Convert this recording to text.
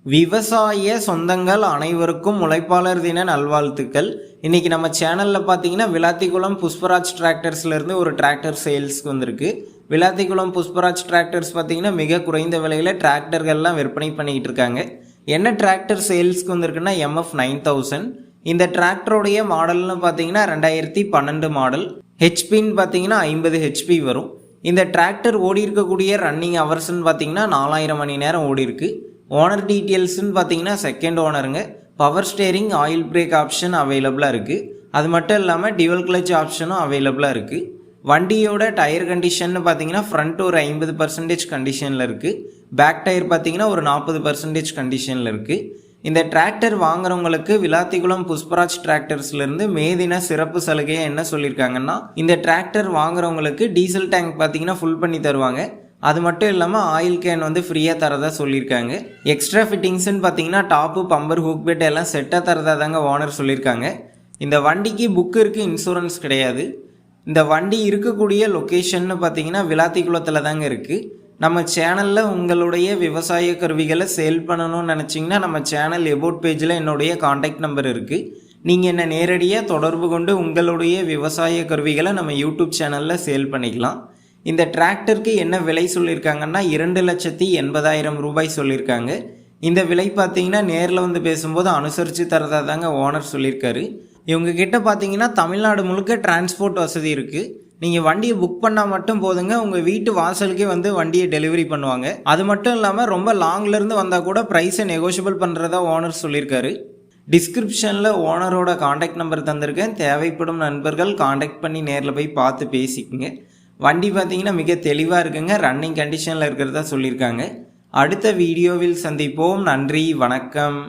விவசாய சொந்தங்கள் அனைவருக்கும் உழைப்பாளர் தின நல்வாழ்த்துக்கள். இன்றைக்கி நம்ம சேனலில் பார்த்தீங்கன்னா விளாத்திக்குளம் புஷ்பராஜ் டிராக்டர்ஸ்லேருந்து ஒரு டிராக்டர் சேல்ஸ்க்கு வந்திருக்கு. விளாத்திக்குளம் புஷ்பராஜ் டிராக்டர்ஸ் பார்த்தீங்கன்னா மிக குறைந்த விலையில் டிராக்டர்கள்லாம் விற்பனை பண்ணிக்கிட்டு இருக்காங்க. என்ன டிராக்டர் சேல்ஸ்க்கு வந்திருக்குன்னா MF 9000. இந்த டிராக்டருடைய மாடல்னு பார்த்தீங்கன்னா 2012 மாடல். ஹெச்பின்னு பார்த்தீங்கன்னா 50 HP வரும். இந்த டிராக்டர் ஓடி இருக்கக்கூடிய ரன்னிங் ஹவர்ஸ்ன்னு பார்த்தீங்கன்னா 4000 மணி நேரம் ஓடி இருக்கு. ஓனர் டீட்டெயில்ஸ்ன்னு பார்த்தீங்கன்னா செகண்ட் ஓனருங்க. Power steering, oil brake option அவைலபிளாக இருக்குது. அது மட்டும் இல்லாமல் டியூவல் கிளச் ஆப்ஷனும் அவைலபிளாக இருக்குது. வண்டியோட டயர் கண்டிஷன்னு பார்த்தீங்கன்னா ஃப்ரண்ட் ஒரு 50% கண்டிஷனில் இருக்குது. பேக் டயர் பார்த்தீங்கன்னா ஒரு 40% கண்டிஷனில் இருக்குது. இந்த டிராக்டர் வாங்குறவங்களுக்கு விளாத்திக்குளம் புஷ்பராஜ் டிராக்டர்ஸ்லேருந்து மே தின சிறப்பு சலுகையை என்ன சொல்லியிருக்காங்கன்னா, இந்த டிராக்டர் வாங்குறவங்களுக்கு டீசல் டேங்க் பார்த்தீங்கன்னா ஃபுல் பண்ணி தருவாங்க. அது மட்டும் இல்லாமல் ஆயில் கேன் ஃப்ரீயாக தரதா சொல்லியிருக்காங்க. எக்ஸ்ட்ரா ஃபிட்டிங்ஸ்ன்னு பார்த்தீங்கன்னா டாப்பு, பம்பர், ஹூக் பெட் எல்லாம் செட்டாக தரதா தாங்க ஓனர் சொல்லியிருக்காங்க. இந்த வண்டிக்கு புக்கு இருக்குது, இன்சூரன்ஸ் கிடையாது. இந்த வண்டி இருக்கக்கூடிய லொக்கேஷன்னு பார்த்தீங்கன்னா விளாத்திக்குளத்தில் தாங்க இருக்குது. நம்ம சேனலில் உங்களுடைய விவசாய கருவிகளை சேல் பண்ணணும்னு நினச்சிங்கன்னா நம்ம சேனல் எபோட் பேஜில் என்னுடைய காண்டாக்ட் நம்பர் இருக்குது. நீங்கள் என்ன நேரடியாக தொடர்பு கொண்டு உங்களுடைய விவசாய கருவிகளை நம்ம யூடியூப் சேனலில் சேல் பண்ணிக்கலாம். இந்த டிராக்டருக்கு என்ன விலை சொல்லியிருக்காங்கன்னா 2,80,000 ரூபாய் சொல்லியிருக்காங்க. இந்த விலை பார்த்தீங்கன்னா நேரில் பேசும்போது அனுசரித்து தரதா தாங்க ஓனர் சொல்லியிருக்காரு. இவங்கக்கிட்ட பார்த்தீங்கன்னா தமிழ்நாடு முழுக்க டிரான்ஸ்போர்ட் வசதி இருக்குது. நீங்கள் வண்டியை புக் பண்ணால் மட்டும் போதுங்க, உங்கள் வீட்டு வாசலுக்கே வண்டியை டெலிவரி பண்ணுவாங்க. அது மட்டும் இல்லாமல் ரொம்ப லாங்லேருந்து வந்தால் கூட ப்ரைஸை நெகோஷியபிள் பண்ணுறதா ஓனர் சொல்லியிருக்காரு. டிஸ்கிரிப்ஷனில் ஓனரோட காண்டாக்ட் நம்பர் தந்திருக்கேன். தேவைப்படும் நண்பர்கள் காண்டாக்ட் பண்ணி நேரில் போய் பார்த்து பேசிக்குங்க. வண்டி பார்த்தீங்கன்னா மிக தெளிவாக இருக்குங்க. ரன்னிங் கண்டிஷனில் இருக்கிறதா சொல்லியிருக்காங்க. அடுத்த வீடியோவில் சந்திப்போம். நன்றி, வணக்கம்.